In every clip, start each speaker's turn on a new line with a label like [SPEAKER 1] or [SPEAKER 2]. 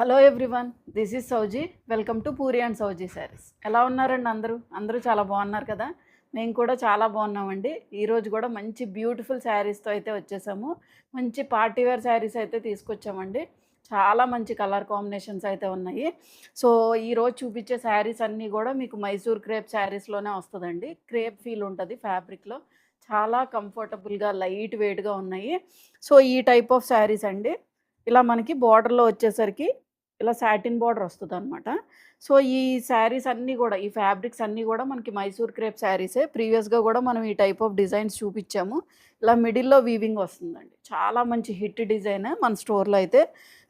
[SPEAKER 1] Hello everyone, this is Souji. Welcome to Puri and Souji saris. ఎలా ఉన్నారండి అందరూ చాలా బాగున్నారు కదా. మేము కూడా చాలా బాగున్నామండి. ఈరోజు కూడా మంచి బ్యూటిఫుల్ శారీస్తో అయితే వచ్చేసాము. మంచి పార్టీవేర్ శారీస్ అయితే తీసుకొచ్చామండి. చాలా మంచి కలర్ కాంబినేషన్స్ అయితే ఉన్నాయి. సో ఈరోజు చూపించే శారీస్ అన్నీ కూడా మీకు మైసూర్ క్రేప్ శారీస్లోనే వస్తుందండి. క్రేప్ ఫీల్ ఉంటుంది ఫ్యాబ్రిక్లో. చాలా కంఫర్టబుల్గా లైట్ వెయిట్గా ఉన్నాయి. సో ఈ టైప్ ఆఫ్ శారీస్ అండి. ఇలా మనకి బార్డర్లో వచ్చేసరికి ఇలా సాటిన్ బార్డర్ వస్తుందన్నమాట. సో ఈ శారీస్ అన్నీ కూడా, ఈ ఫ్యాబ్రిక్స్ అన్నీ కూడా మనకి మైసూర్ క్రేప్ శారీసే. ప్రీవియస్గా కూడా మనం ఈ టైప్ ఆఫ్ డిజైన్స్ చూపించాము. ఇలా మిడిల్లో వీవింగ్ వస్తుందండి. చాలా మంచి హిట్ డిజైన్ మన స్టోర్లో అయితే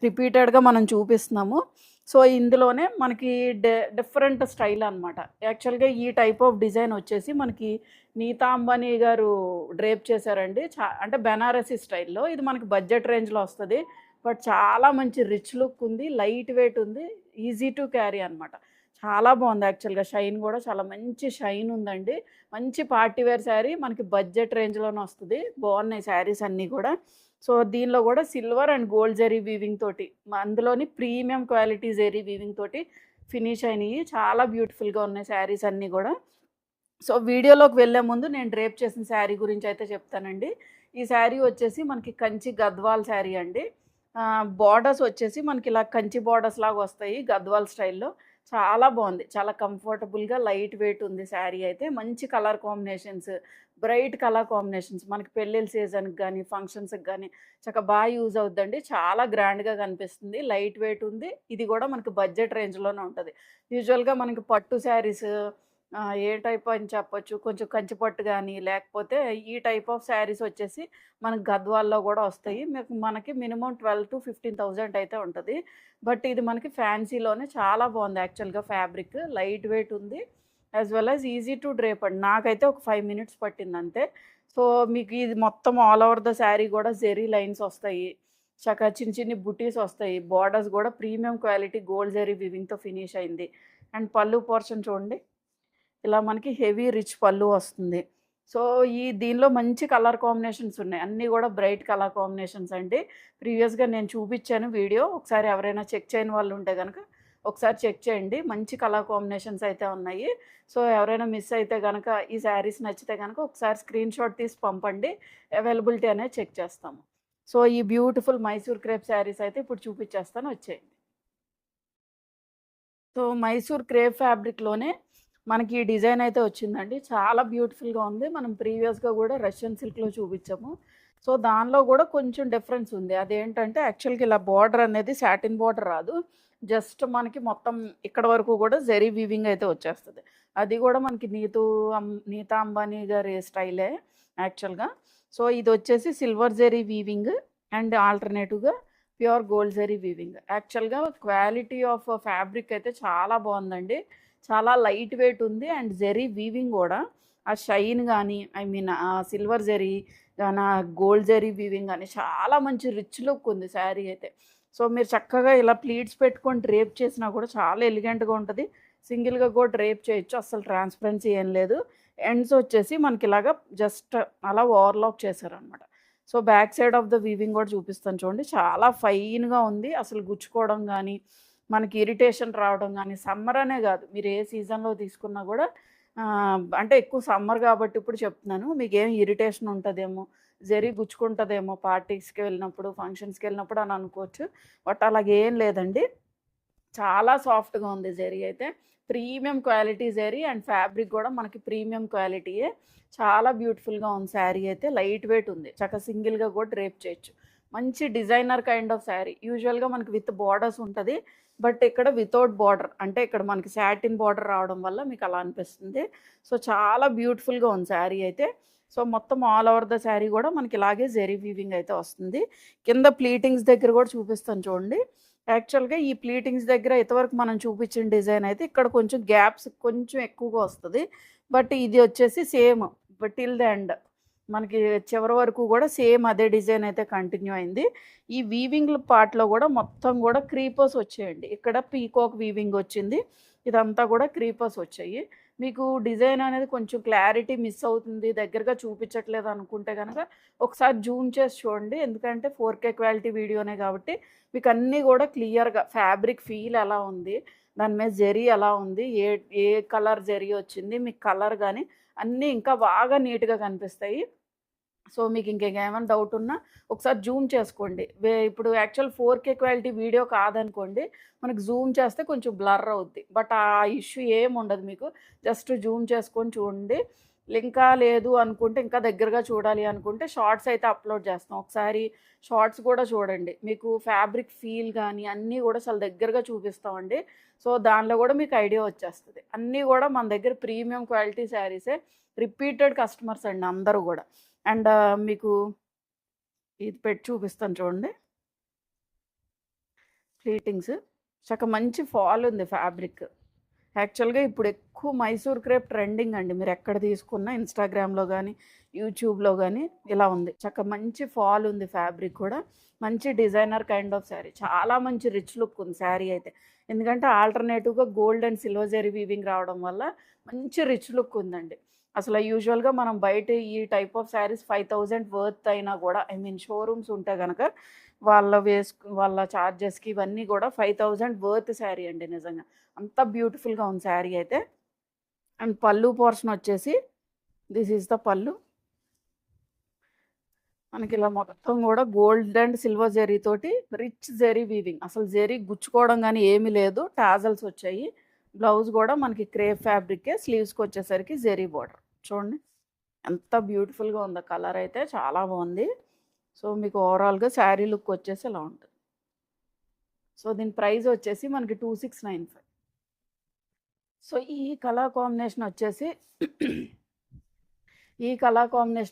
[SPEAKER 1] రిపీటెడ్గా మనం చూపిస్తున్నాము. సో ఇందులోనే మనకి డిఫరెంట్ స్టైల్ అనమాట. యాక్చువల్గా ఈ టైప్ ఆఫ్ డిజైన్ వచ్చేసి మనకి నీతా అంబానీ గారు డ్రేప్ చేశారండి. అంటే బెనారసీ స్టైల్లో. ఇది మనకి బడ్జెట్ రేంజ్లో వస్తుంది. బట్ చాలా మంచి రిచ్ లుక్ ఉంది, లైట్ వెయిట్ ఉంది, ఈజీ టు క్యారీ అనమాట. చాలా బాగుంది. యాక్చువల్గా షైన్ కూడా చాలా మంచి షైన్ ఉందండి. మంచి పార్టీవేర్ శారీ మనకి బడ్జెట్ రేంజ్లోనే వస్తుంది. బాగున్నాయి శారీస్ అన్నీ కూడా. సో దీనిలో కూడా silver and gold zari weaving తోటి, అందులోని ప్రీమియం క్వాలిటీ జరీ వీవింగ్ తోటి ఫినిష్ అయినాయి. చాలా బ్యూటిఫుల్గా ఉన్నాయి శారీస్ అన్నీ కూడా. సో వీడియోలోకి వెళ్ళే ముందు నేను డ్రేప్ చేసిన శారీ గురించి అయితే చెప్తానండి. ఈ శారీ వచ్చేసి మనకి కంచి గద్వాల్ శారీ అండి. బార్డర్స్ వచ్చేసి మనకి ఇలా కంచి బార్డర్స్ లాగా వస్తాయి గద్వాల్ స్టైల్లో. చాలా బాగుంది. చాలా కంఫర్టబుల్గా లైట్ వెయిట్ ఉంది శారీ అయితే. మంచి colour combinations, bright colour combinations మనకి పెళ్ళిళ్ళ సీజన్కి కానీ ఫంక్షన్స్కి కానీ చక్కగా బాగా యూజ్ అవుద్దండి. చాలా గ్రాండ్గా కనిపిస్తుంది, లైట్ వెయిట్ ఉంది. ఇది కూడా మనకి బడ్జెట్ రేంజ్లోనే ఉంటుంది. యూజువల్గా మనకి పట్టు శారీస్ ఏ టైప్ అని చెప్పొచ్చు, కొంచెం కంచిపట్టు కానీ లేకపోతే ఈ టైప్ ఆఫ్ శారీస్ వచ్చేసి మనకి గద్వాల్లో కూడా వస్తాయి. మనకి మినిమం 12,000 to 15,000 అయితే ఉంటుంది. బట్ ఇది మనకి ఫ్యాన్సీలోనే చాలా బాగుంది. యాక్చువల్గా ఫ్యాబ్రిక్ లైట్ వెయిట్ ఉంది, as well as easy to drape అండి. నాకైతే ఒక 5 minutes పట్టింది అంతే. సో మీకు ఇది మొత్తం ఆల్ ఓవర్ ద శారీ కూడా జెరీ లైన్స్ వస్తాయి, చక్కగా చిన్న చిన్ని బుటీస్ వస్తాయి. బార్డర్స్ కూడా ప్రీమియం క్వాలిటీ గోల్డ్ జెరీ వివింగ్తో ఫినిష్ అయింది. అండ్ పళ్ళు పోర్షన్ చూడండి, ఇలా మనకి హెవీ రిచ్ పళ్ళు వస్తుంది. సో దీనిలో మంచి కలర్ కాంబినేషన్స్ ఉన్నాయి. అన్నీ కూడా బ్రైట్ కలర్ కాంబినేషన్స్ అండి. ప్రీవియస్గా నేను చూపించాను వీడియో. ఒకసారి ఎవరైనా చెక్ చేయని వాళ్ళు ఉంటే కనుక ఒకసారి చెక్ చేయండి. మంచి కలర్ కాంబినేషన్స్ అయితే ఉన్నాయి. సో ఎవరైనా మిస్ అయితే కనుక, ఈ శారీస్ నచ్చితే కనుక ఒకసారి స్క్రీన్ షాట్ తీసి పంపండి. అవైలబిలిటీ అనేది చెక్ చేస్తాము. సో ఈ బ్యూటిఫుల్ మైసూర్ క్రేప్ శారీస్ అయితే ఇప్పుడు చూపించేస్తాను, వచ్చేయండి. సో మైసూర్ క్రేప్ ఫ్యాబ్రిక్లోనే మనకి ఈ డిజైన్ అయితే వచ్చిందండి. చాలా బ్యూటిఫుల్గా ఉంది. మనం ప్రీవియస్గా కూడా రష్యన్ సిల్క్లో చూపించాము. సో దానిలో కూడా కొంచెం డిఫరెన్స్ ఉంది. అదేంటంటే యాక్చువల్గా ఇలా బార్డర్ అనేది సాటిన్ బార్డర్ రాదు, జస్ట్ మనకి మొత్తం ఇక్కడ వరకు కూడా జరీ వీవింగ్ అయితే వచ్చేస్తుంది. అది కూడా మనకి నీతా అంబానీ గారి స్టైలే యాక్చువల్గా. సో ఇది వచ్చేసి సిల్వర్ జరీ వీవింగ్ అండ్ ఆల్టర్నేటివ్గా ప్యూర్ గోల్డ్ జరీ వీవింగ్. యాక్చువల్గా క్వాలిటీ ఆఫ్ ఫ్యాబ్రిక్ అయితే చాలా బాగుందండి. చాలా లైట్ వెయిట్ ఉంది. అండ్ జెరీ వీవింగ్ కూడా ఆ షైన్ కానీ, ఐ మీన్ ఆ సిల్వర్ జెరీ కానీ, గోల్డ్ జెరీ వీవింగ్ కానీ చాలా మంచి రిచ్ లుక్ ఉంది శారీ అయితే. సో మీరు చక్కగా ఇలా ప్లీట్స్ పెట్టుకొని డ్రేప్ చేసినా కూడా చాలా ఎలిగెంట్గా ఉంటుంది. సింగిల్గా కూడా డ్రేప్ చేయొచ్చు, అసలు ట్రాన్స్పరెన్సీ ఏం లేదు. ఎండ్స్ వచ్చేసి మనకి ఇలాగా జస్ట్ అలా ఓవర్లాక్ చేశారనమాట. So back side of the weaving కూడా చూపిస్తాను చూడండి. చాలా ఫైన్గా ఉంది. అసలు గుచ్చుకోవడం కానీ, మనకి ఇరిటేషన్ రావడం కానీ, సమ్మర్ అనే కాదు, మీరు ఏ సీజన్లో తీసుకున్నా కూడా అంటే ఎక్కువ సమ్మర్ కాబట్టి ఇప్పుడు చెప్తున్నాను, మీకు ఏం ఇరిటేషన్ ఉంటుందేమో, జరీ గుచ్చుకుంటుందేమో పార్టీస్కి వెళ్ళినప్పుడు ఫంక్షన్స్కి వెళ్ళినప్పుడు అని అనుకోవచ్చు. బట్ అలాగేం లేదండి. చాలా సాఫ్ట్గా ఉంది జరీ అయితే. Premium quality zari and fabric కూడా మనకి ప్రీమియం క్వాలిటీయే. చాలా బ్యూటిఫుల్గా ఉంది శారీ అయితే. లైట్ వెయిట్ ఉంది, చక్కగా సింగిల్గా కూడా డ్రేప్ చేయొచ్చు. మంచి డిజైనర్ కైండ్ ఆఫ్ శారీ. యూజువల్గా మనకి విత్ బార్డర్స్ ఉంటుంది, బట్ ఇక్కడ వితౌట్ బార్డర్, అంటే ఇక్కడ మనకి సాటిన్ బార్డర్ రావడం వల్ల మీకు అలా అనిపిస్తుంది. సో చాలా బ్యూటిఫుల్గా ఉంది శారీ అయితే. సో మొత్తం ఆల్ ఓవర్ ద శారీ కూడా మనకి ఇలాగే జెరీ వీవింగ్ అయితే వస్తుంది. కింద ప్లీటింగ్స్ దగ్గర కూడా చూపిస్తాను చూడండి. యాక్చువల్గా ఈ ప్లీటింగ్స్ దగ్గర ఇంతవరకు మనం చూపించిన డిజైన్ అయితే ఇక్కడ కొంచెం గ్యాప్స్ కొంచెం ఎక్కువగా వస్తుంది. బట్ ఇది వచ్చేసి సేమ్ టిల్ ద ఎండ్ మనకి చివరి వరకు కూడా సేమ్ అదే డిజైన్ అయితే కంటిన్యూ అయింది. ఈ వీవింగ్ పార్ట్లో కూడా మొత్తం కూడా క్రీపర్స్ వచ్చాయండి. ఇక్కడ పీకాక్ వీవింగ్ వచ్చింది, ఇదంతా కూడా క్రీపర్స్ వచ్చాయి. మీకు డిజైన్ అనేది కొంచెం క్లారిటీ మిస్ అవుతుంది, దగ్గరగా చూపించట్లేదు అనుకుంటే గనక ఒకసారి జూమ్ చేసి చూడండి. ఎందుకంటే 4K క్వాలిటీ వీడియోనే కాబట్టి మీకు అన్నీ కూడా క్లియర్‌గా ఫ్యాబ్రిక్ ఫీల్ ఎలా ఉంది, దాని మీద జరీ ఎలా ఉంది, ఏ ఏ కలర్ జరీ వచ్చింది, మీకు కలర్ గానీ అన్నీ ఇంకా బాగా నీట్‌గా కనిపిస్తాయి. సో, మీకు ఇంకేమైనా డౌట్ ఉన్నా ఒకసారి జూమ్ చేసుకోండి. ఇప్పుడు యాక్చువల్ 4K క్వాలిటీ వీడియో కాదనుకోండి, మనకు జూమ్ చేస్తే కొంచెం బ్లర్ అవుద్ది. బట్ ఆ ఇష్యూ ఏముండదు మీకు. జస్ట్ జూమ్ చేసుకొని చూడండి. ఇంకా లేదు అనుకుంటే, ఇంకా దగ్గరగా చూడాలి అనుకుంటే షార్ట్స్ అయితే అప్‌లోడ్ చేస్తాం. ఒకసారి షార్ట్స్ కూడా చూడండి. మీకు ఫ్యాబ్రిక్ ఫీల్ గానీ అన్నీ కూడా చాలా దగ్గరగా చూపిస్తామండి. సో, దానిలో కూడా మీకు ఐడియా వచ్చేస్తది. అన్నీ కూడా మన దగ్గర ప్రీమియం క్వాలిటీ శారీసే. రిపీటెడ్ కస్టమర్స్ అండి అందరూ గూడా. అండ్ మీకు ఇది పెట్టి చూపిస్తాను చూడండి. ప్లీటింగ్స్ మంచి ఫాల్ ఉంది ఫ్యాబ్రిక్. యాక్చువల్‌గా ఇప్పుడు ఎక్కువ మైసూర్ క్రేప్ ట్రెండింగ్ అండి. మీరు ఎక్కడ తీసుకున్నా ఇన్‌స్టాగ్రామ్‌లో గానీ, యూట్యూబ్‌లో గానీ ఇలా ఉంది. మంచి ఫాల్ ఉంది ఫ్యాబ్రిక్ కూడా. మంచి డిజైనర్ కైండ్ ఆఫ్ శారీ. చాలా మంచి రిచ్ లుక్ ఉంది శారీ అయితే. ఎందుకంటే ఆల్టర్‌నేటివ్‌గా gold and silver zari weaving రావడం వల్ల మంచి రిచ్ లుక్ ఉందండి. అసలు యూజువల్‌గా మనం బయట ఈ టైప్ ఆఫ్ శారీస్ 5000 వర్త్ అయినా గూడా షోరూమ్స్ ఉంటే గనక వాళ్ళ చార్జెస్‌కి ఇవన్నీ గూడా 5000 వర్త్ శారీ అండి నిజంగా. అంత బ్యూటిఫుల్‌గా ఉంది శారీ అయితే. అండ్ పల్లు పోర్షన్ వచ్చేసి దిస్ ఈజ్ ద పల్లు. మనకి ఇలా మొత్తం గూడా గోల్డ్ అండ్ సిల్వర్ జరీతోటి రిచ్ జరీ వీవింగ్. అసలు జరీ గుచ్చుకోవడం గానీ ఏమీ లేదు. టాజల్స్ వచ్చాయి. బ్లౌజ్ గూడా మనకి క్రేప్ ఫ్యాబ్రికే. స్లీవ్స్‌కొచ్చేసరికి జరీ బోర్డర్. చూడండి ఎంత బ్యూటిఫుల్‌గా ఉందో కలర్ అయితే చాలా బావుంది. సో, మీకు ఓవరాల్‌గా శారీ లుక్ వచ్చేసి ఇలా ఉంటుంది. సో, దీని ప్రైస్ వచ్చేసి మనకి 2695. సో, ఈ కలర్ కాంబినేషన్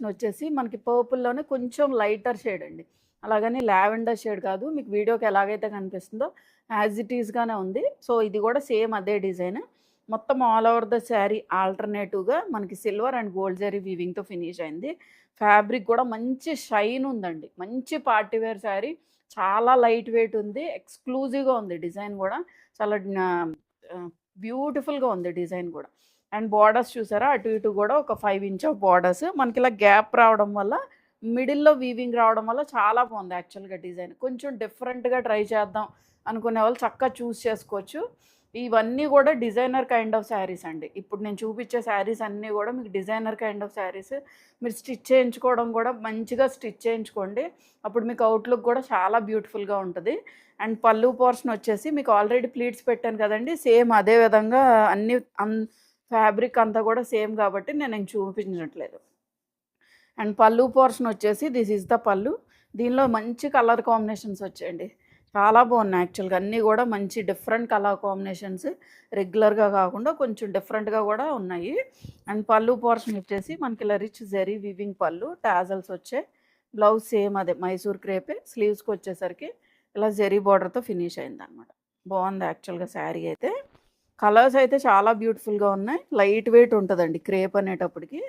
[SPEAKER 1] వచ్చేసి మనకి పర్పుల్‌లోనే కొంచెం లైటర్ షేడ్ అండి. అలాగని లావెండర్ షేడ్ కాదు. మీకు వీడియోకి ఎలాగైతే కనిపిస్తుందో యాజ్ ఇట్ ఈస్‌గానే ఉంది. సో, ఇది కూడా సేమ్ అదే డిజైన్. మొత్తం ఆల్ ఓవర్ ద శారీ ఆల్టర్‌నేటివ్‌గా మనకి సిల్వర్ అండ్ గోల్డ్ జరీ వీవింగ్‌తో ఫినిష్ అయింది. ఫ్యాబ్రిక్ కూడా మంచి షైన్ ఉందండి. మంచి పార్టీ వేర్ శారీ. చాలా లైట్ వెయిట్ ఉంది. ఎక్స్‌క్లూజివ్‌గా ఉంది డిజైన్ కూడా. చాలా బ్యూటిఫుల్‌గా ఉంది డిజైన్ కూడా. అండ్ బోర్డర్స్ చూసారా అటు ఇటు కూడా ఒక 5 ఇంచ్ ఆఫ్ బోర్డర్స్. మనకి ఇలా గ్యాప్ రావడం వల్ల మిడిల్‌లో వీవింగ్ రావడం వల్ల చాలా బాగుంది యాక్చువల్‌గా డిజైన్. కొంచెం డిఫరెంట్‌గా ట్రై చేద్దాం అనుకునే వాళ్ళు చక్కగా చూస్ చేసుకోవచ్చు. ఇవన్నీ కూడా డిజైనర్ కైండ్ ఆఫ్ శారీస్ అండి. ఇప్పుడు నేను చూపించే శారీస్ అన్నీ కూడా మీకు డిజైనర్ కైండ్ ఆఫ్ శారీస్. మీరు స్టిచ్ చేయించుకోవడం కూడా మంచిగా స్టిచ్ చేయించుకోండి. అప్పుడు మీకు అవుట్‌లుక్ కూడా చాలా బ్యూటిఫుల్‌గా ఉంటది. అండ్ పల్లు పోర్షన్ వచ్చేసి మీకు ఆల్రెడీ ప్లీట్స్ పెట్టాను కదండీ! సేమ్ అదే విధంగా ఫ్యాబ్రిక్ అంతా కూడా సేమ్ కాబట్టి నేను చూపించట్లేదు. అండ్ పల్లు పోర్షన్ వచ్చేసి దిస్ ఈజ్ ద పల్లు. దీనిలో మంచి కలర్ కాంబినేషన్స్ వచ్చాయండి. చాలా బాగున్నాయి యాక్చువల్‌గా అన్నీ కూడా మంచి డిఫరెంట్ కలర్ కాంబినేషన్స్. రెగ్యులర్‌గా కాకుండా కొంచెం డిఫరెంట్‌గా కూడా ఉన్నాయి. అండ్ పల్లు పోర్షన్ వచ్చేసి మనకి ఇలా రిచ్ జరీ వీవింగ్ పల్లు. టాజల్స్ వచ్చాయి. బ్లౌజ్ సేమ్ అదే మైసూర్ క్రేపే. స్లీవ్స్‌కి వచ్చేసరికి ఇలా జరీ బార్డర్‌తో ఫినిష్ అయిందనమాట. బాగుంది యాక్చువల్‌గా శారీ అయితే. కలర్స్ అయితే చాలా బ్యూటిఫుల్‌గా ఉన్నాయి. లైట్ వెయిట్ ఉంటదండి క్రేప్ అనేటప్పటికి.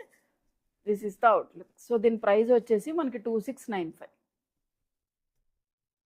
[SPEAKER 1] This is the outlook. So, దీని ప్రైస్ వచ్చేసి మనకి 2695.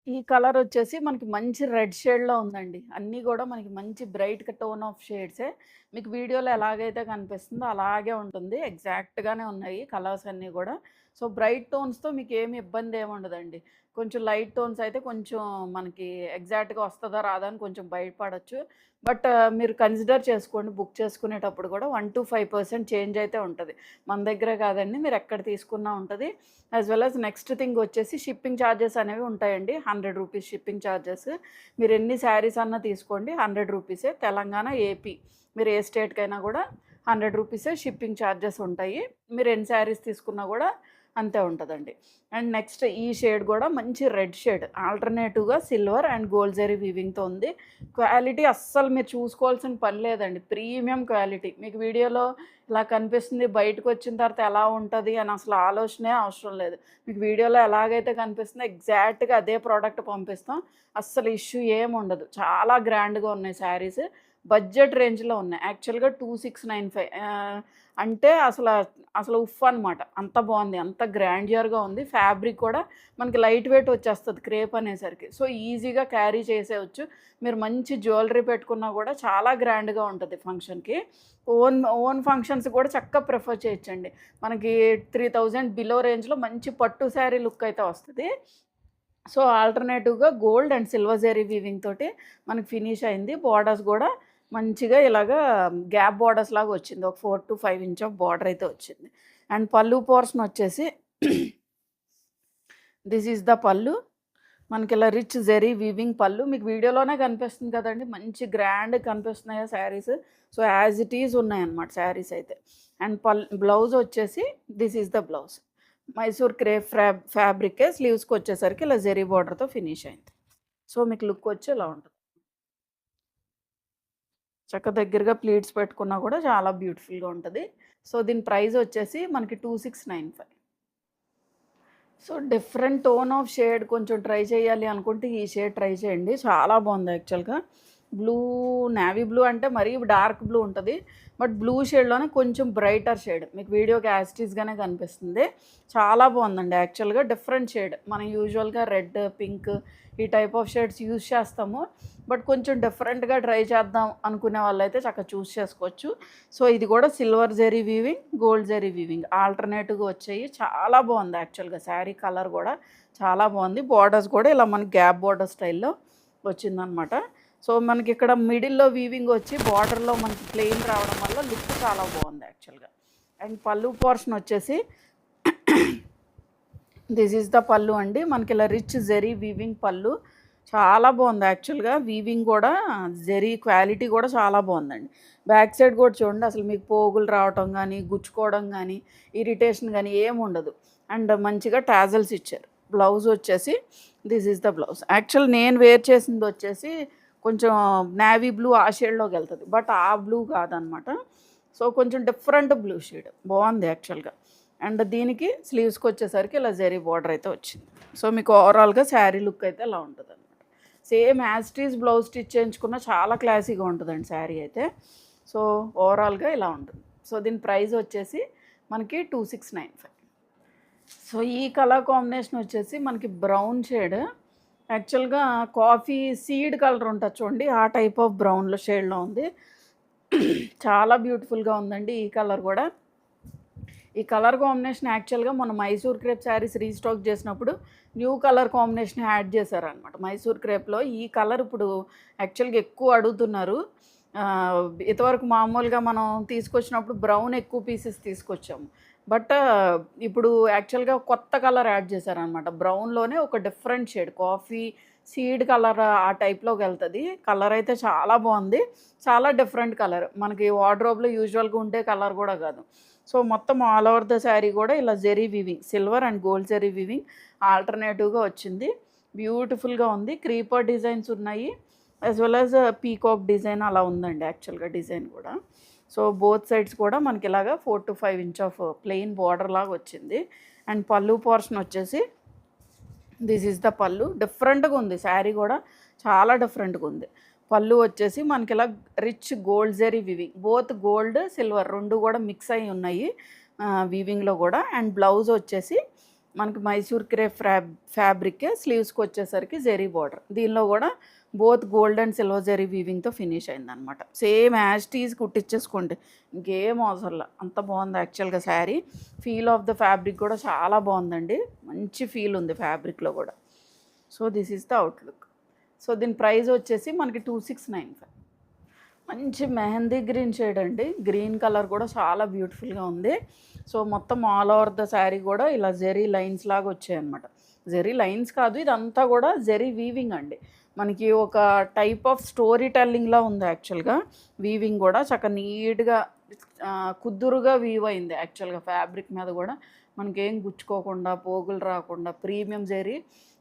[SPEAKER 1] ఈ కలర్ వచ్చేసి మనకి మంచి రెడ్ షేడ్‌లో ఉందండి. అన్నీ గూడా మనకి మంచి బ్రైట్ టోన్ ఆఫ్ షేడ్సే. మీకు వీడియోలో ఎలాగైతే కనిపిస్తుందో అలాగే ఉంటుంది. ఎగ్జాక్ట్‌గానే ఉన్నాయి కలర్స్ అన్నీ గూడా. సో, బ్రైట్ టోన్స్‌తో మీకేమి ఇబ్బంది ఏమి ఉండదండి. కొంచెం లైట్ టోన్స్ అయితే కొంచెం మనకి ఎగ్జాక్ట్‌గా వస్తదా రాదా అని కొంచెం భయపడొచ్చు. బట్ మీరు కన్సిడర్ చేసుకోండి బుక్ చేసుకునేటప్పుడు కూడా 1-5% చేంజ్ అయితే ఉంటది. మన దగ్గరే కాదండి మీరు ఎక్కడ తీసుకున్నా ఉంటది. As well as next thing వచ్చేసి షిప్పింగ్ ఛార్జెస్ అనేవి ఉంటాయండి. రూ. 100 షిప్పింగ్ ఛార్జెస్. మీరు ఎన్ని శారీస్ అన్నా తీసుకోండి రూ. 100. తెలంగాణ, ఏపీ మీరు ఏ స్టేట్‌కైనా కూడా రూ. 100 షిప్పింగ్ ఛార్జెస్ ఉంటాయి. మీరు ఎన్ని శారీస్ తీసుకున్నా కూడా అంతే ఉంటదండి. అండ్ నెక్స్ట్ ఈ షేడ్ కూడా మంచి రెడ్ షేడ్. ఆల్టర్‌నేటివ్‌గా సిల్వర్ అండ్ గోల్డ్ జరీ వీవింగ్‌తో ఉంది. క్వాలిటీ అస్సలు మీరు చూసుకోవాల్సిన పని లేదండి. Premium quality. మీకు వీడియోలో ఇలా కనిపిస్తుంది, బయటకొచ్చిన తర్వాత ఎలా ఉంటది అని అసలు ఆలోచనే అవసరం లేదు. మీకు వీడియోలో ఎలాగైతే కనిపిస్తుందో ఎగ్జాక్ట్‌గా అదే ప్రోడక్ట్ పంపిస్తాం. అస్సలు ఇష్యూ ఏముండదు. చాలా గ్రాండ్‌గా ఉన్నాయి శారీస్. బడ్జెట్ రేంజ్లో ఉన్నాయి. యాక్చువల్గా 2695 అంటే అసలు ఉఫ్ అనమాట. అంత బాగుంది, అంత గ్రాండియర్గా ఉంది. ఫ్యాబ్రిక్ కూడా మనకి లైట్ వెయిట్ వచ్చేస్తుంది క్రేప్ అనేసరికి. సో ఈజీగా క్యారీ చేసేయచ్చు. మీరు మంచి జ్యువెలరీ పెట్టుకున్నా కూడా చాలా గ్రాండ్గా ఉంటుంది ఫంక్షన్కి. ఓన్ ఫంక్షన్స్ కూడా చక్కగా ప్రిఫర్ చేయొచ్చండి. మనకి 3000 బిలో రేంజ్లో మంచి పట్టు శారీ లుక్ అయితే వస్తుంది. సో ఆల్టర్నేటివ్గా gold and silver zari weaving తోటి మనకి ఫినిష్ అయింది. బార్డర్స్ కూడా మంచిగా ఇలాగా గ్యాప్ బార్డర్స్ లాగా వచ్చింది. ఒక 4 to 5 ఇంచ్ ఆఫ్ బార్డర్ అయితే వచ్చింది. అండ్ పళ్ళు పోర్షన్ వచ్చేసి దిస్ ఈజ్ ద పళ్ళు. మనకి ఇలా రిచ్ జెరీ వీవింగ్ పళ్ళు మీకు వీడియోలోనే కనిపిస్తుంది కదండి. మంచి గ్రాండ్ కనిపిస్తున్నాయి saris. So as it is ఉన్నాయన్నమాట శారీస్ అయితే. అండ్ బ్లౌజ్ వచ్చేసి this is the blouse. Mysore crepe ఫ్యాబ్రికే స్లీవ్స్కి వచ్చేసరికి ఇలా జెరీ బార్డర్తో ఫినిష్ అయింది. సో మీకు లుక్ వచ్చి ఇలా ఉంటుంది. చక్క దగ్గరగా ప్లీట్స్ పెట్టుకున్నా కూడా చాలా బ్యూటిఫుల్గా ఉంటుంది. సో దీని ప్రైస్ వచ్చేసి మనకి 2695. So different tone of shade కొంచెం ట్రై చేయాలి అనుకుంటే ఈ షేడ్ ట్రై చేయండి. చాలా బాగుంది యాక్చువల్గా. బ్లూ, నేవీ బ్లూ అంటే మరీ డార్క్ బ్లూ ఉంటుంది. బట్ బ్లూ షేడ్లోనే కొంచెం బ్రైటర్ షేడ్ మీకు వీడియోకి యాస్టీస్గానే కనిపిస్తుంది. చాలా బాగుందండి యాక్చువల్గా. Different shade. మనం యూజువల్గా రెడ్, పింక్ ఈ టైప్ ఆఫ్ షేడ్స్ యూజ్ చేస్తాము. బట్ కొంచెం డిఫరెంట్గా ట్రై చేద్దాం అనుకునే వాళ్ళైతే చక్కగా చూస్ చేసుకోవచ్చు. సో ఇది కూడా silver zari weaving, gold zari weaving ఆల్టర్నేటివ్గా వచ్చాయి. చాలా బాగుంది యాక్చువల్గా. శారీ కలర్ కూడా చాలా బాగుంది. బార్డర్స్ కూడా ఇలా మనకి గ్యాప్ బార్డర్ స్టైల్లో వచ్చిందనమాట. సో మనకి ఇక్కడ మిడిల్లో వీవింగ్ వచ్చి బార్డర్లో మనకి ప్లెయిన్ రావడం వల్ల లుక్ చాలా బాగుంది యాక్చువల్గా. అండ్ పళ్ళు పోర్షన్ వచ్చేసి దిస్ ఈజ్ ద పళ్ళు అండి. మనకి ఇలా రిచ్ జెరీ వీవింగ్ పళ్ళు చాలా బాగుంది యాక్చువల్గా. వీవింగ్ కూడా జెరీ క్వాలిటీ కూడా చాలా బాగుందండి. బ్యాక్ సైడ్ కూడా చూడండి, అసలు మీకు పోగులు రావటం కానీ, గుచ్చుకోవడం కానీ, ఇరిటేషన్ కానీ ఏమి ఉండదు. అండ్ మంచిగా టాజల్స్ ఇచ్చారు. బ్లౌజ్ వచ్చేసి this is the blouse. Actual నేను వేర్ చేసింది వచ్చేసి కొంచెం నేవీ బ్లూ ఆ షేడ్లోకి వెళ్తుంది. బట్ ఆ బ్లూ కాదనమాట. సో కొంచెం డిఫరెంట్ బ్లూ షేడ్ బాగుంది యాక్చువల్గా. అండ్ దీనికి స్లీవ్స్కి వచ్చేసరికి ఇలా జెరీ బార్డర్ అయితే వచ్చింది. సో మీకు ఓవరాల్గా శారీ లుక్ అయితే ఇలా ఉంటుంది అనమాట. సేమ్ యాస్టీస్ బ్లౌజ్ స్టిచ్ చేయించుకున్న చాలా క్లాసీగా ఉంటుందండి శారీ అయితే. సో ఓవరాల్గా ఇలా ఉంటుంది. సో దీని ప్రైస్ వచ్చేసి మనకి 2695. సో ఈ కలర్ కాంబినేషన్ వచ్చేసి మనకి బ్రౌన్ షేడ్. యాక్చువల్గా కాఫీ సీడ్ కలర్ ఉంటుంది చూడండి, ఆ టైప్ ఆఫ్ బ్రౌన్లో షేడ్లో ఉంది. చాలా బ్యూటిఫుల్గా ఉందండి ఈ కలర్ కూడా. ఈ కలర్ కాంబినేషన్ యాక్చువల్గా మన మైసూర్ క్రేప్ శారీస్ రీస్టాక్ చేసినప్పుడు న్యూ కలర్ కాంబినేషన్ యాడ్ చేశారనమాట మైసూర్ క్రేప్లో. ఈ కలర్ ఇప్పుడు యాక్చువల్గా ఎక్కువ అడుగుతున్నారు. ఇంతవరకు మామూలుగా మనం తీసుకొచ్చినప్పుడు బ్రౌన్ ఎక్కువ పీసెస్ తీసుకొచ్చాము. బట్ ఇప్పుడు యాక్చువల్గా కొత్త కలర్ యాడ్ చేశారనమాట. బ్రౌన్లోనే ఒక different shade coffee seed colour ఆ టైప్లోకి వెళ్తుంది. కలర్ అయితే చాలా బాగుంది. చాలా డిఫరెంట్ కలర్. మనకి వార్డ్రోబ్లో యూజువల్గా ఉండే కలర్ కూడా కాదు. సో మొత్తం ఆల్ ఓవర్ ద శారీ కూడా ఇలా zari weaving, silver and gold zari weaving ఆల్టర్నేటివ్గా వచ్చింది. బ్యూటిఫుల్గా ఉంది. క్రీపర్ డిజైన్స్ ఉన్నాయి, as well as peacock design అలా ఉందండి యాక్చువల్గా డిజైన్ కూడా. సో బోత్ సైడ్స్ కూడా మనకి ఇలాగా 4 to 5 inch of plain border లాగా వచ్చింది. అండ్ పళ్ళు పోర్షన్ వచ్చేసి దిస్ ఈజ్ ద పళ్ళు. డిఫరెంట్గా ఉంది శారీ కూడా, చాలా డిఫరెంట్గా ఉంది. పళ్ళు వచ్చేసి మనకి ఇలా rich gold zari weaving, both gold silver రెండు కూడా మిక్స్ అయి ఉన్నాయి వీవింగ్లో కూడా. అండ్ బ్లౌజ్ వచ్చేసి మనకి మైసూర్ క్రేప్ ఫ్యాబ్రిక్, స్లీవ్స్కి వచ్చేసరికి జెరీ బార్డర్. దీనిలో కూడా both gold and silver zari వీవింగ్తో ఫినిష్ అయిందనమాట. సేమ్ యాస్టీస్ కుట్టించేసుకోండి, ఇంకేం అవసరంలా. అంత బాగుంది యాక్చువల్గా sari. Feel of the fabric కూడా చాలా బాగుందండి. మంచి ఫీల్ ఉంది ఫ్యాబ్రిక్లో కూడా. So this is the outlook. So దీని ప్రైస్ వచ్చేసి మనకి 2695. మంచి మెహందీ గ్రీన్ షేడ్ అండి. గ్రీన్ కలర్ కూడా చాలా బ్యూటిఫుల్గా ఉంది. సో మొత్తం ఆల్ ఓవర్ ద శారీ కూడా ఇలా జెరీ లైన్స్ లాగా వచ్చాయన్నమాట. జెరీ లైన్స్ కాదు, ఇదంతా కూడా జెరీ వీవింగ్ అండి. మనకి ఒక టైప్ ఆఫ్ స్టోరీ టెల్లింగ్లా ఉంది యాక్చువల్గా. వీవింగ్ కూడా చక్కగా నీట్గా కుదురుగా వీవ్ అయింది యాక్చువల్గా. ఫ్యాబ్రిక్ మీద కూడా మనకేం గుచ్చుకోకుండా, పోగులు రాకుండా, premium zari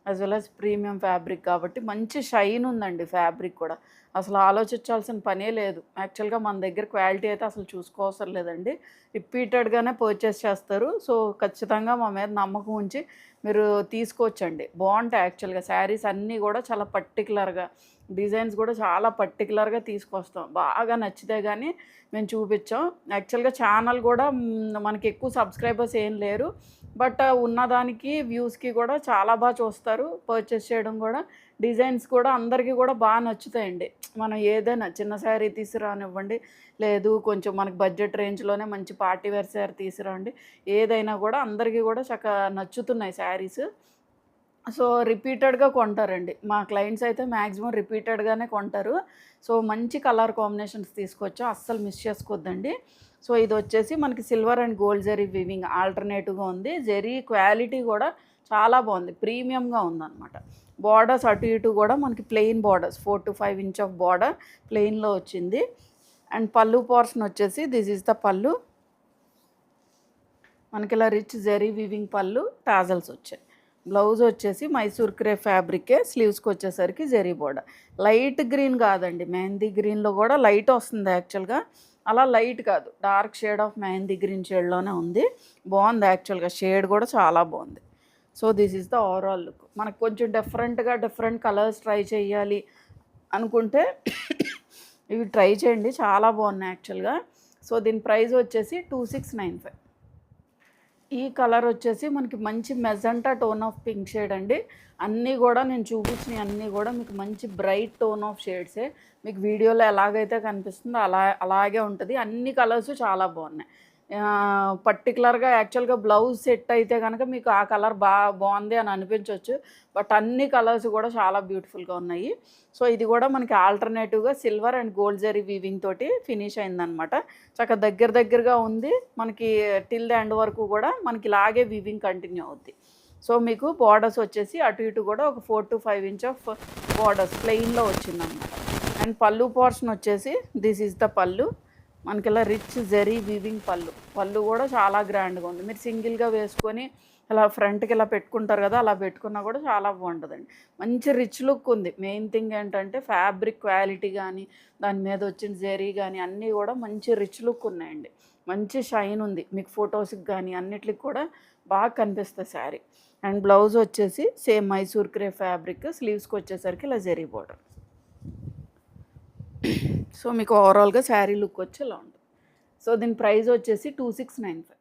[SPEAKER 1] as well as premium fabric కాబట్టి మంచి షైన్ ఉందండి ఫ్యాబ్రిక్ కూడా. అసలు ఆలోచించాల్సిన పనే లేదు. యాక్చువల్గా మన దగ్గర క్వాలిటీ అయితే అసలు చూసుకోవసరం లేదండి. రిపీటెడ్గానే పర్చేస్ చేస్తారు. సో ఖచ్చితంగా మా మీద నమ్మకం ఉంచి మీరు తీసుకోవచ్చండి. బాగుంటాయి యాక్చువల్గా శారీస్ అన్నీ కూడా చాలా పర్టికులర్గా డిజైన్స్ కూడా చాలా పర్టికులర్గా తీసుకొస్తాం. బాగా నచ్చితే కానీ మేము చూపించాం. యాక్చువల్గా ఛానల్ కూడా మనకి ఎక్కువ సబ్స్క్రైబర్స్ ఏం లేరు. బట్ ఉన్నదానికి వ్యూస్కి కూడా చాలా బాగా చూస్తారు. పర్చేస్ చేయడం కూడా డిజైన్స్ కూడా అందరికీ కూడా బాగా నచ్చుతాయండి. మనం ఏదైనా చిన్న శారీ తీసుకురానివ్వండి, లేదు కొంచెం మనకి బడ్జెట్ రేంజ్లోనే మంచి పార్టీ వేర్ శారీ తీసుకురండి, ఏదైనా కూడా అందరికీ కూడా చక్కగా నచ్చుతున్నాయి శారీస్. సో రిపీటెడ్గా కొంటారండి మా క్లయింట్స్ అయితే, మ్యాక్సిమం రిపీటెడ్గానే కొంటారు. సో మంచి కలర్ కాంబినేషన్స్ తీసుకొచ్చాం, అస్సలు మిస్ చేసుకోవద్దండి. సో ఇది వచ్చేసి మనకి silver and gold zari weaving ఆల్టర్నేటివ్గా ఉంది. జరీ క్వాలిటీ కూడా చాలా బాగుంది, ప్రీమియంగా ఉందన్నమాట. బార్డర్స్ అటు ఇటు కూడా మనకి plain borders, 4 to 5 inch of border ప్లెయిన్లో వచ్చింది. అండ్ పళ్ళు పోర్షన్ వచ్చేసి దిస్ ఈజ్ ద పళ్ళు. మనకి ఇలా రిచ్ జరీ వీవింగ్ పళ్ళు, టాజల్స్ వచ్చాయి. బ్లౌజ్ వచ్చేసి మైసూర్ క్రేప్ ఫ్యాబ్రికే, స్లీవ్స్కి వచ్చేసరికి జరీ బోర్డర్. లైట్ గ్రీన్ కాదండి, మెహందీ గ్రీన్లో కూడా లైట్ వస్తుంది యాక్చువల్గా. అలా లైట్ కాదు, dark shade of mehendi green షేడ్లోనే ఉంది. బాగుంది యాక్చువల్గా, షేడ్ కూడా చాలా బాగుంది. So this is the overall look. మనకు కొంచెం డిఫరెంట్ కలర్స్ ట్రై చేయాలి అనుకుంటే ఇవి ట్రై చేయండి, చాలా బాగున్నాయి యాక్చువల్గా. సో దీని ప్రైస్ వచ్చేసి 2695. ఈ కలర్ వచ్చేసి మనకి మంచి magenta tone of pink shade అండి. అన్నీ కూడా నేను చూపించినవి అన్నీ కూడా మీకు మంచి బ్రైట్ టోన్ ఆఫ్ షేడ్సే. మీకు వీడియోలో ఎలాగైతే కనిపిస్తుందో అలాగే ఉంటుంది. అన్ని కలర్స్ చాలా బాగున్నాయి. పర్టికులర్గా యాక్చువల్గా బ్లౌజ్ సెట్ అయితే కనుక మీకు ఆ కలర్ బాగుంది అని అనిపించవచ్చు. బట్ అన్ని కలర్స్ కూడా చాలా బ్యూటిఫుల్గా ఉన్నాయి. సో ఇది కూడా మనకి ఆల్టర్నేటివ్గా silver and gold zari weaving తోటి ఫినిష్ అయిందనమాట. చక్కగా దగ్గరగా ఉంది. మనకి టిల్ ద ఎండ్ వరకు కూడా మనకి ఇలాగే వీవింగ్ కంటిన్యూ అవుద్ది. సో మీకు బార్డర్స్ వచ్చేసి అటు ఇటు కూడా ఒక 4 to 5 ఇంచ్ ఆఫ్ బార్డర్స్ ప్లెయిన్లో వచ్చిందనమాట. అండ్ పళ్ళు పోర్షన్ వచ్చేసి దిస్ ఈజ్ ద పళ్ళు. మనకి ఇలా రిచ్ జరీ వీవింగ్ పళ్ళు కూడా చాలా గ్రాండ్గా ఉంది. మీరు సింగిల్గా వేసుకొని ఇలా ఫ్రంట్కి ఇలా పెట్టుకుంటారు కదా, అలా పెట్టుకున్నా కూడా చాలా బాగుంటుందండి. మంచి రిచ్ లుక్ ఉంది. మెయిన్ థింగ్ ఏంటంటే ఫ్యాబ్రిక్ క్వాలిటీ కానీ, దాని మీద వచ్చిన జరీ కానీ అన్నీ కూడా మంచి రిచ్ లుక్ ఉన్నాయండి. మంచి షైన్ ఉంది. మీకు ఫొటోస్కి కానీ అన్నిటికి కూడా బాగా కనిపిస్తుంది శారీ. అండ్ బ్లౌజ్ వచ్చేసి సేమ్ మైసూర్ క్రేప్ ఫ్యాబ్రిక్, స్లీవ్స్కి వచ్చేసరికి ఇలా జరీ బోర్డర్. సో మీకు ఓవరాల్గా శారీ లుక్ వచ్చి ఇలా ఉంటుంది. సో దీని ప్రైస్ వచ్చేసి 2695.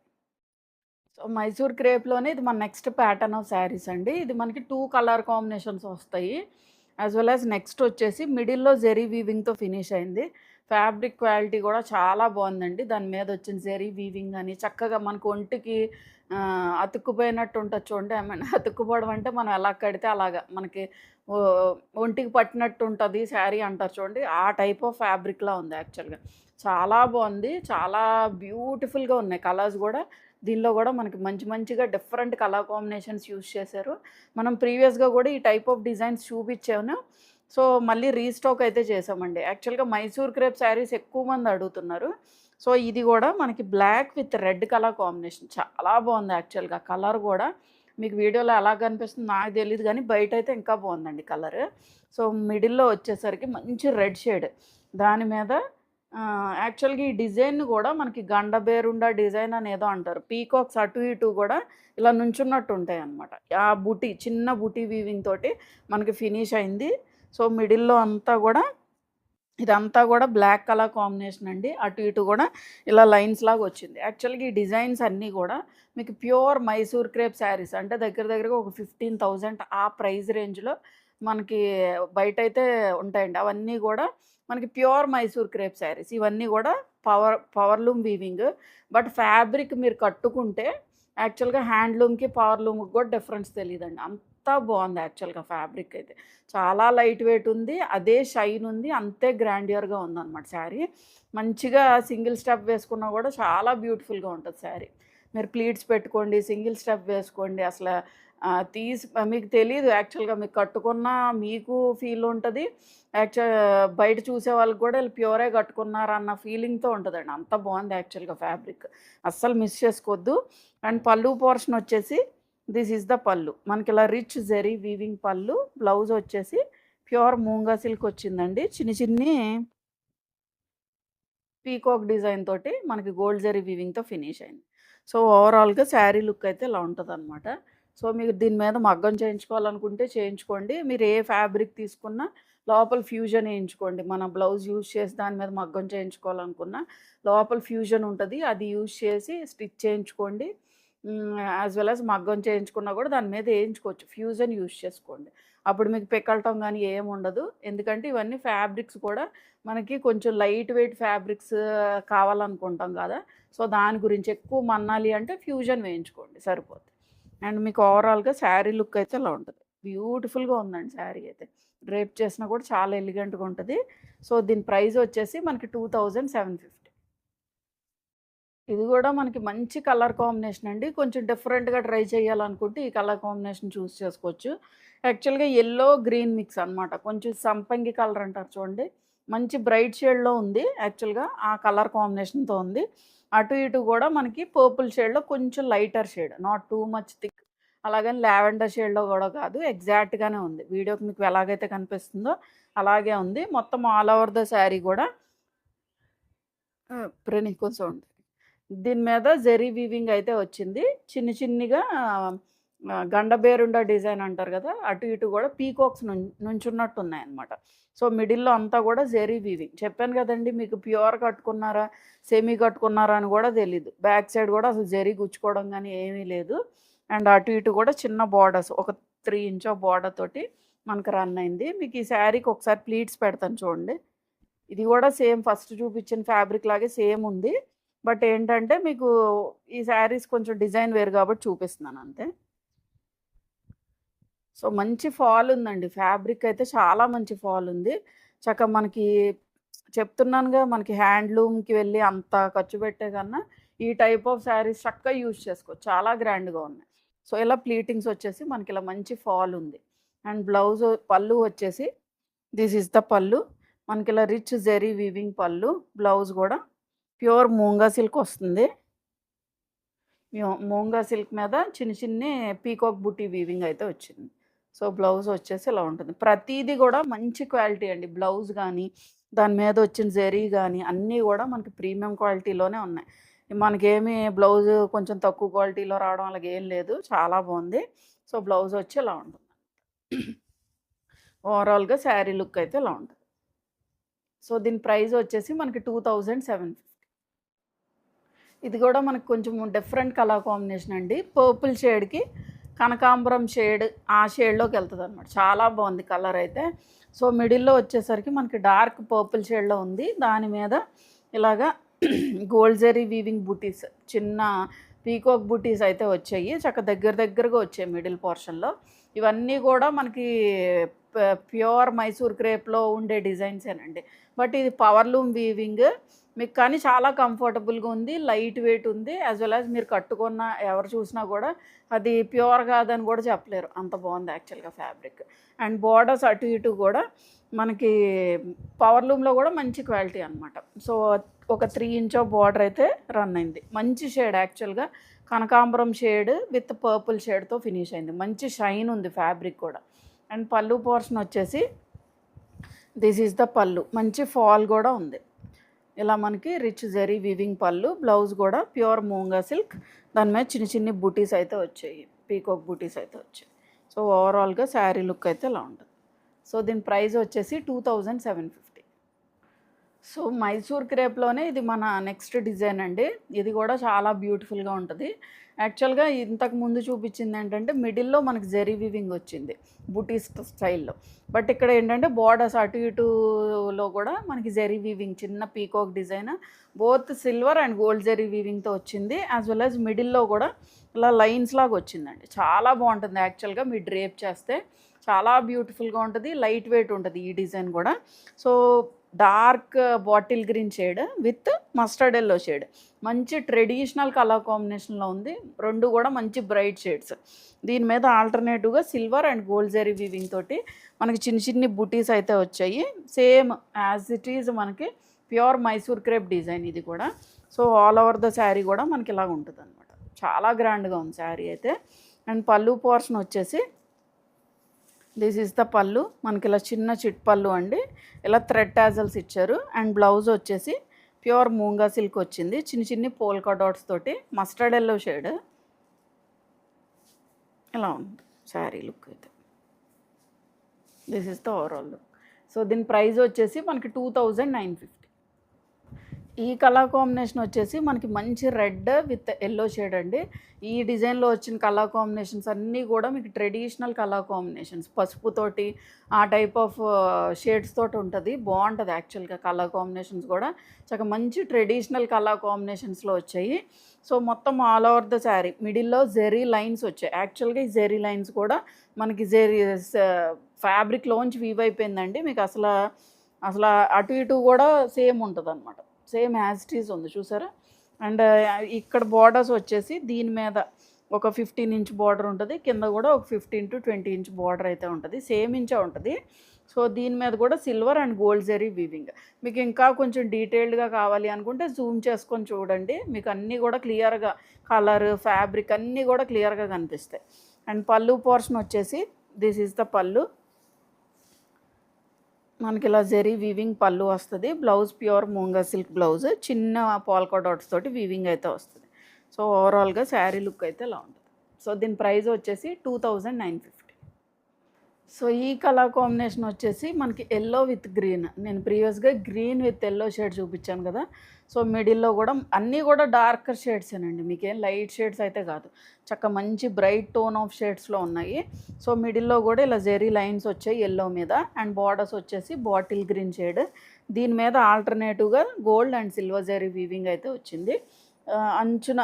[SPEAKER 1] సో మైసూర్ క్రేప్లోనే ఇది మన నెక్స్ట్ ప్యాటర్న్ ఆఫ్ శారీస్ అండి. ఇది మనకి 2 కలర్ కాంబినేషన్స్ వస్తాయి. యాజ్ వెల్ యాజ్ నెక్స్ట్ వచ్చేసి మిడిల్లో జెరీ వీవింగ్తో ఫినిష్ అయింది. ఫ్యాబ్రిక్ క్వాలిటీ కూడా చాలా బాగుందండి. దాని మీద వచ్చిన జెరీ వీవింగ్ అని చక్కగా మనకు ఒంటికి అతుక్కుపోయినట్టు ఉంటుంది చూడండి. ఏమైనా అతుక్కుపోవడం అంటే మనం ఎలా కడితే అలాగా మనకి ఒంటికి పట్టినట్టు ఉంటుంది శారీ అంటారు చూడండి, ఆ టైప్ ఆఫ్ ఫ్యాబ్రిక్లా ఉంది యాక్చువల్గా. చాలా బాగుంది, చాలా బ్యూటిఫుల్గా ఉన్నాయి కలర్స్ కూడా. దీనిలో కూడా మనకి మంచిగా డిఫరెంట్ కలర్ కాంబినేషన్స్ యూజ్ చేశారు. మనం ప్రీవియస్గా కూడా ఈ టైప్ ఆఫ్ డిజైన్స్ చూపించాను. సో మళ్ళీ రీస్టాక్ అయితే చేసామండి. యాక్చువల్గా మైసూర్ క్రేప్ శారీస్ ఎక్కువ మంది అడుగుతున్నారు. సో ఇది కూడా మనకి black with red colour combination చాలా బాగుంది యాక్చువల్గా. కలర్ కూడా మీకు వీడియోలో ఎలా కనిపిస్తుంది నాకు తెలియదు, కానీ బయట అయితే ఇంకా బాగుందండి కలర్. సో మిడిల్లో వచ్చేసరికి మంచి రెడ్ షేడ్, దాని మీద యాక్చువల్గా ఈ డిజైన్ కూడా మనకి గండబేరుండా డిజైన్ అని ఏదో అంటారు. పీకాక్స్ అటు ఇటు కూడా ఇలా నుంచున్నట్టు ఉంటాయి అన్నమాట. ఆ బుటీ చిన్న బుటీ వీవింగ్ తోటి మనకి ఫినిష్ అయింది. సో మిడిల్లో అంతా కూడా ఇదంతా కూడా బ్లాక్ కలర్ కాంబినేషన్ అండి. అటు ఇటు కూడా ఇలా లైన్స్ లాగా వచ్చింది. యాక్చువల్గా ఈ డిజైన్స్ అన్నీ కూడా మీకు ప్యూర్ మైసూర్ క్రేప్ శారీస్ అంటే దగ్గరగా ఒక 15,000 ఆ ప్రైస్ రేంజ్లో మనకి బయట అయితే ఉంటాయండి. అవన్నీ కూడా మనకి ప్యూర్ మైసూర్ క్రేప్ శారీస్. ఇవన్నీ కూడా పవర్లూమ్ వీవింగ్. బట్ ఫ్యాబ్రిక్ మీరు కట్టుకుంటే యాక్చువల్గా హ్యాండ్లూమ్కి పవర్లూమ్కి కూడా డిఫరెన్స్ తెలియదండి. అంతా బాగుంది యాక్చువల్గా. ఫ్యాబ్రిక్ అయితే చాలా లైట్ వెయిట్ ఉంది, అదే షైన్ ఉంది, అంతే గ్రాండియర్గా ఉందన్నమాట శారీ. మంచిగా సింగిల్ స్టెప్ వేసుకున్నా కూడా చాలా బ్యూటిఫుల్గా ఉంటుంది శారీ. మీరు ప్లీట్స్ పెట్టుకోండి, సింగిల్ స్టెప్ వేసుకోండి, అసలు మీకు తెలియదు యాక్చువల్గా. మీకు కట్టుకున్నా మీకు ఫీల్ ఉంటుంది, బయట చూసే వాళ్ళకి కూడా వీళ్ళు ప్యూరే కట్టుకున్నారన్న ఫీలింగ్తో ఉంటుందండి. అంత బాగుంది యాక్చువల్గా ఫ్యాబ్రిక్, అస్సలు మిస్ చేసుకోవద్దు. అండ్ పళ్ళు పోర్షన్ వచ్చేసి దిస్ ఈజ్ ద పళ్ళు. మనకి ఇలా రిచ్ జెరీ వీవింగ్ పళ్ళు. బ్లౌజ్ వచ్చేసి ప్యూర్ మూంగా సిల్క్ వచ్చిందండి. చిన్ని పీకాక్ డిజైన్ తోటి మనకి గోల్డ్ జెరీ వీవింగ్తో ఫినిష్ అయింది. సో ఓవరాల్గా శారీ లుక్ అయితే ఇలా ఉంటుంది అనమాట. సో మీరు దీని మీద మగ్గం చేయించుకోవాలనుకుంటే చేయించుకోండి. మీరు ఏ ఫ్యాబ్రిక్ తీసుకున్నా లోపల ఫ్యూజన్ వేయించుకోండి. మన బ్లౌజ్ యూజ్ చేసి దాని మీద మగ్గం చేయించుకోవాలనుకున్న లోపల ఫ్యూజన్ ఉంటది. అది యూజ్ చేసి స్టిచ్ చేయించుకోండి. యాజ్ వెల్ యాజ్ మగ్గం చేయించుకున్నా కూడా దాని మీద వేయించుకోవచ్చు. ఫ్యూజన్ యూజ్ చేసుకోండి. అప్పుడు మీకు పిక్కలటం గానీ ఏముండదు. ఎందుకంటే ఇవన్నీ ఫ్యాబ్రిక్స్ కూడా మనకి కొంచెం లైట్ వెయిట్ ఫ్యాబ్రిక్స్ కావాలనుకుంటాం కదా! సో, దాని గురించి ఎక్కువ మన్నాలి అంటే ఫ్యూజన్ వేయించుకోండి సరిపోద్ది. అండ్ మీకు ఓవరాల్‌గా శారీ లుక్ అయితే ఇలా ఉంటది. బ్యూటిఫుల్‌గా ఉందండి శారీ అయితే. డ్రేప్ చేసినా కూడా చాలా ఎలిగెంట్‌గా ఉంటది. సో, దీని ప్రైస్ వచ్చేసి మనకి 2750. ఇది గూడా మనకి మంచి కలర్ కాంబినేషన్ అండి. కొంచెం డిఫరెంట్‌గా ట్రై చేయాలనుకుంటే ఈ కలర్ కాంబినేషన్ చూస్ చేసుకోవచ్చు. యాక్చువల్‌గా యెల్లో, గ్రీన్ మిక్స్ అనమాట. కొంచెం సంపంగి కలర్ అంటారు చూడండి. మంచి బ్రైట్ షేడ్‌లో ఉంది యాక్చువల్‌గా. ఆ కలర్ కాంబినేషన్‌తో ఉంది. అటు ఇటు గూడా మనకి పర్పుల్ షేడ్‌లో కొంచెం lighter shade. Not too much thick. అలాగని లావెండర్ షేడ్‌లో గూడా కాదు. ఎగ్జాక్ట్‌గానే ఉంది. వీడియోకి మీకు ఎలాగైతే కనిపిస్తుందో అలాగే ఉంది. మొత్తం ఆల్ ఓవర్ ద శారీ గూడా ప్రణి కొంచెం ఉంది. దీని మీద జెరీ వీవింగ్ అయితే వచ్చింది. చిన్ని చిన్నిగా గండబేరుండ డిజైన్ అంటారు కదా! అటు ఇటు కూడా పీకాక్స్ నుంచున్నట్టు ఉన్నాయన్నమాట. సో, మిడిల్‌లో అంతా కూడా జెరీ వీవింగ్. చెప్పాను కదండీ మీకు ప్యూర్ కట్టుకున్నారా, సెమీ కట్టుకున్నారా అని కూడా తెలీదు. బ్యాక్ సైడ్ కూడా అసలు జెరీ గుచ్చుకోవడం గానీ ఏమీ లేదు. అండ్ అటు ఇటు కూడా చిన్న బోర్డర్స్ ఒక 3 ఇంచ్ బోర్డర్ తోటి మనకు రన్ అయింది. మీకు ఈ శారీకి ఒకసారి ప్లీట్స్ పెడతాను చూడండి. ఇది కూడా సేమ్ ఫస్ట్ చూపించిన ఫ్యాబ్రిక్ లాగే సేమ్ ఉంది. బట్ ఏంటంటే మీకు ఈ శారీస్ కొంచెం డిజైన్ వేరు కాబట్టి చూపిస్తున్నాను అంతే. సో, మంచి ఫాల్ ఉందండి. ఫ్యాబ్రిక్ అయితే చాలా మంచి ఫాల్ ఉంది. చక్కగా మనకి చెప్తున్నానుగా మనకి హ్యాండ్లూమ్‌కి వెళ్ళి అంత ఖర్చు పెట్టే కన్నా ఈ టైప్ ఆఫ్ శారీస్ చక్కగా యూజ్ చేసుకోవచ్చు. చాలా గ్రాండ్‌గా ఉన్నాయి. సో, ఇలా ప్లీటింగ్స్ వచ్చేసి మనకి ఇలా మంచి ఫాల్ ఉంది. అండ్ బ్లౌజ్ పళ్ళు వచ్చేసి దిస్ ఈస్ ద పళ్ళు. మనకి ఇలా రిచ్ జెరీ వీవింగ్ పళ్ళు. బ్లౌజ్ కూడా ప్యూర్ మూంగా సిల్క్ వస్తుంది. మూంగా సిల్క్ మీద చిన్ని చిన్ని పీకాక్ బుటీ వీవింగ్ అయితే వచ్చింది. సో, బ్లౌజ్ వచ్చేసి ఇలా ఉంటుంది. ప్రతీది కూడా మంచి క్వాలిటీ అండి. బ్లౌజ్ గానీ, దాని మీద వచ్చిన జెరీ గానీ అన్నీ కూడా మనకి ప్రీమియం క్వాలిటీలోనే ఉన్నాయి. మనకేమి బ్లౌజ్ కొంచెం తక్కువ క్వాలిటీలో రావడం అలాగేం లేదు. చాలా బాగుంది. సో, బ్లౌజ్ వచ్చి ఇలా ఉంటుంది. ఓవరాల్‌గా శారీ లుక్ అయితే ఇలా ఉంటుంది. సో, దీని ప్రైస్ వచ్చేసి మనకి 2750. ఇది కూడా మనకు కొంచెం డిఫరెంట్ కలర్ కాంబినేషన్ అండి. పర్పుల్ షేడ్‌కి కనకాంబరం షేడ్ ఆ షేడ్‌లోకి వెళ్తదనమాట. చాలా బాగుంది కలర్ అయితే. సో, మిడిల్‌లో వచ్చేసరికి మనకి డార్క్ పర్పుల్ షేడ్‌లో ఉంది. దాని మీద ఇలాగా గోల్డ్ జెరీ వీవింగ్ బుటీస్ చిన్న పీకాక్ బుటీస్ అయితే వచ్చాయి. దగ్గర దగ్గరగా వచ్చాయి మిడిల్ పోర్షన్‌లో. ఇవన్నీ కూడా మనకి ప్యూర్ మైసూర్ క్రేప్‌లో ఉండే డిజైన్సేనండి. బట్ ఇది పవర్లూమ్ వీవింగ్. మీకు కానీ చాలా కంఫర్టబుల్‌గా ఉంది. లైట్ వెయిట్ ఉంది. యాజ్ వెల్ యాజ్ మీరు కట్టుకున్న ఎవరు చూసినా కూడా అది ప్యూర్ కాదని కూడా చెప్పలేరు. అంత బాగుంది యాక్చువల్‌గా ఫ్యాబ్రిక్. అండ్ బోర్డర్స్ అటు ఇటు కూడా మనకి పవర్లూమ్‌లో కూడా మంచి క్వాలిటీ అనమాట. సో, ఒక 3 ఇంచ్ బోర్డర్ అయితే రన్ అయింది. మంచి షేడ్ యాక్చువల్‌గా కనకాంబరం షేడ్ విత్ పర్పుల్ షేడ్‌తో ఫినిష్ అయింది. మంచి షైన్ ఉంది ఫ్యాబ్రిక్ కూడా. అండ్ పళ్ళు పోర్షన్ వచ్చేసి దిస్ ఈస్ ద పళ్ళు. మంచి ఫాల్ కూడా ఉంది. ఇలా మనకి రిచ్ జెరీ వీవింగ్ పళ్ళు. బ్లౌజ్ కూడా ప్యూర్ మూంగా సిల్క్. దాని మీద చిన్ని చిన్ని బూటీస్ అయితే వచ్చాయి. పీకాక్ బూటీస్ అయితే వచ్చాయి. సో, ఓవరాల్‌గా శారీ లుక్ అయితే ఇలా ఉంటుంది. సో, దీని ప్రైస్ వచ్చేసి 2750. సో, మైసూర్ క్రేప్‌లోనే ఇది మన నెక్స్ట్ డిజైన్ అండి. ఇది కూడా చాలా బ్యూటిఫుల్‌గా ఉంటది. యాక్చువల్‌గా ఇంతకు ముందు చూపించింది ఏంటంటే మిడిల్‌లో మనకి జెరీ వీవింగ్ వచ్చింది బుటీస్ స్టైల్‌లో. బట్ ఇక్కడ ఏంటంటే బోర్డర్స్ అటు ఇటులో కూడా మనకి జెరీ వీవింగ్ చిన్న peacock design both silver and gold zari వీవింగ్‌తో వచ్చింది. యాజ్ వెల్ యాజ్ మిడిల్‌లో కూడా ఇలా లైన్స్ లాగా వచ్చిందండి. చాలా బాగుంటుంది యాక్చువల్‌గా మీరు డ్రేప్ చేస్తే. చాలా బ్యూటిఫుల్‌గా ఉంటది. లైట్ వెయిట్ ఉంటది ఈ డిజైన్ కూడా. So, dark bottle green shade with mustard yellow shade. మంచి ట్రెడిషనల్ కలర్ కాంబినేషన్‌లో ఉంది. 2 కూడా మంచి బ్రైట్ షేడ్స్. దీని మీద ఆల్టర్‌నేటివ్‌గా silver and gold zari weaving తోటి మనకి చిన్ని చిన్ని బుటీస్ అయితే వచ్చాయి. సేమ్ యాజ్ ఇట్ ఈజ్ మనకి ప్యూర్ మైసూర్ క్రేప్ డిజైన్ ఇది కూడా. So, all over the sari కూడా మనకి ఇలాగ ఉంటదనమాట. చాలా గ్రాండ్‌గా ఉంది శారీ అయితే. అండ్ పళ్ళు పోర్షన్ వచ్చేసి దిస్ ఈస్ ద పళ్ళు. మనకి ఇలా చిన్న చిట్ పళ్ళు అండి. ఇలా థ్రెడ్ టాజల్స్ ఇచ్చారు. అండ్ బ్లౌజ్ వచ్చేసి ప్యూర్ మూంగా సిల్క్ వచ్చింది. చిన్ని చిన్ని పోల్కా డాట్స్ తోటి మస్టర్డ్ యెల్లో షేడ్. ఇలా ఉంది శారీ లుక్ అయితే. This is the overall look. So దీని ప్రైస్ వచ్చేసి మనకి 2950. ఈ కలర్ కాంబినేషన్ వచ్చేసి మనకి మంచి రెడ్ విత్ ఎల్లో షేడ్ అండి. ఈ డిజైన్లో వచ్చిన కలర్ కాంబినేషన్స్ అన్నీ కూడా మీకు ట్రెడిషనల్ కలర్ కాంబినేషన్స్, పసుపుతోటి ఆ టైప్ ఆఫ్ షేడ్స్ తోటి ఉంటుంది. బాగుంటుంది యాక్చువల్గా కలర్ కాంబినేషన్స్ కూడా చక్కగా మంచి ట్రెడిషనల్ కలర్ కాంబినేషన్స్లో వచ్చాయి. సో మొత్తం ఆల్ ఓవర్ ద శారీ మిడిల్లో జెరీ లైన్స్ వచ్చాయి. యాక్చువల్గా ఈ జెరీ లైన్స్ కూడా మనకి జెరీ ఫ్యాబ్రిక్లోంచి వీవ్ అయిపోయిందండి. మీకు అసలు అటు ఇటు కూడా సేమ్ ఉంటుంది అనమాట. సేమ్ యాజ్ ఇట్ ఈజ్ ఉంది చూసారా. అండ్ ఇక్కడ బార్డర్స్ వచ్చేసి దీని మీద ఒక 15 ఇంచ్ బార్డర్ ఉంటుంది, కింద కూడా ఒక 15 to 20 ఇంచ్ బార్డర్ అయితే ఉంటుంది, సేమ్ ఇంచే ఉంటుంది. సో దీని మీద కూడా silver and gold zari weaving. మీకు ఇంకా కొంచెం డీటెయిల్డ్గా కావాలి అనుకుంటే జూమ్ చేసుకొని చూడండి, మీకు అన్నీ కూడా క్లియర్గా కలర్ ఫ్యాబ్రిక్ అన్నీ కూడా క్లియర్గా కనిపిస్తాయి. అండ్ పళ్ళు పోర్షన్ వచ్చేసి దిస్ ఈజ్ ద పళ్ళు. మనకి ఇలా జెరీ వీవింగ్ పళ్ళు వస్తుంది. బ్లౌజ్ ప్యూర్ మూంగా సిల్క్ బ్లౌజ్, చిన్న పాల్కా డాట్స్ తోటి వీవింగ్ అయితే వస్తుంది. సో ఓవరాల్గా శారీ లుక్ అయితే ఇలా ఉంటుంది. సో దీని ప్రైస్ వచ్చేసి 2950. సో ఈ కలర్ కాంబినేషన్ వచ్చేసి మనకి ఎల్లో విత్ గ్రీన్. నేను ప్రీవియస్గా గ్రీన్ విత్ ఎల్లో షేడ్ చూపించాను కదా. సో మిడిల్లో కూడా అన్నీ కూడా డార్కర్ షేడ్సేనండి, మీకేం లైట్ షేడ్స్ అయితే కాదు, చక్కగా మంచి బ్రైట్ టోన్ ఆఫ్ షేడ్స్లో ఉన్నాయి. సో మిడిల్లో కూడా ఇలా జెరీ లైన్స్ వచ్చాయి ఎల్లో మీద, అండ్ బార్డర్స్ వచ్చేసి బాటిల్ గ్రీన్ షేడ్. దీని మీద ఆల్టర్నేటివ్గా gold and silver zari weaving అయితే వచ్చింది. అంచున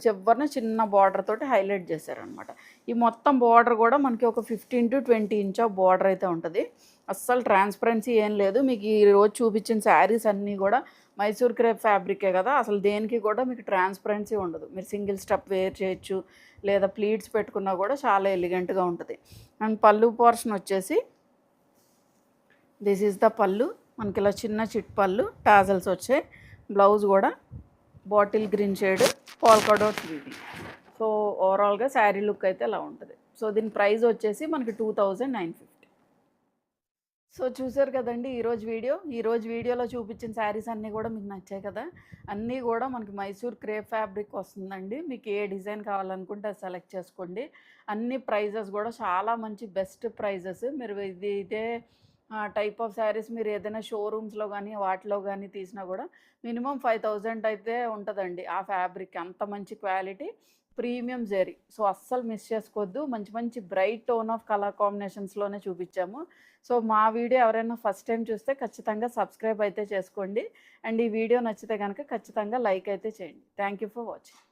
[SPEAKER 1] చివరిన చిన్న బార్డర్ తోటి హైలైట్ చేశారనమాట. ఈ మొత్తం బార్డర్ కూడా మనకి ఒక 15 to 20 ఇంచ్ ఆఫ్ బార్డర్ అయితే ఉంటుంది. అస్సలు ట్రాన్స్పరెన్సీ ఏం లేదు. మీకు ఈరోజు చూపించిన శారీస్ అన్నీ కూడా మైసూర్ క్రేప్ ఫ్యాబ్రికే కదా, అసలు దేనికి కూడా మీకు ట్రాన్స్పరెన్సీ ఉండదు. మీరు సింగిల్ స్టెప్ వేర్ చేయొచ్చు, లేదా ప్లీట్స్ పెట్టుకున్నా కూడా చాలా ఎలిగెంట్గా ఉంటుంది. అండ్ పళ్ళు పోర్షన్ వచ్చేసి దిస్ ఈజ్ ద పళ్ళు. మనకి ఇలా చిన్న చిట్ పళ్ళు, టాజల్స్ వచ్చాయి. బ్లౌజ్ కూడా bottle green shade polka dot weaving. So ఓవరాల్గా శారీ లుక్ అయితే ఇలా ఉంటుంది. సో దీని ప్రైస్ వచ్చేసి మనకి 2950. సో చూసారు కదండి ఈరోజు వీడియోలో చూపించిన శారీస్ అన్నీ కూడా మీకు నచ్చాయి కదా. అన్నీ కూడా మనకి మైసూర్ క్రేప్ ఫ్యాబ్రిక్ వస్తుందండి. మీకు ఏ డిజైన్ కావాలనుకుంటే అది సెలెక్ట్ చేసుకోండి. అన్ని ప్రైజెస్ కూడా చాలా మంచి బెస్ట్ ప్రైజెస్. మీరు ఇదే టైప్ ఆఫ్ శారీస్ మీరు ఏదైనా షోరూమ్స్లో కానీ వాటిలో కానీ తీసినా కూడా మినిమం 5000 అయితే ఉంటుందండి. ఆ ఫ్యాబ్రిక్ అంత మంచి క్వాలిటీ, ప్రీమియం జెరీ. సో అస్సలు మిస్ చేసుకోవద్దు. మంచి మంచి బ్రైట్ టోన్ ఆఫ్ కలర్ కాంబినేషన్స్లోనే చూపించాము. సో మా వీడియో ఎవరైనా ఫస్ట్ టైం చూస్తే ఖచ్చితంగా సబ్స్క్రైబ్ అయితే చేసుకోండి. అండ్ ఈ వీడియో నచ్చితే కనుక ఖచ్చితంగా లైక్ అయితే చేయండి. Thank you for watching.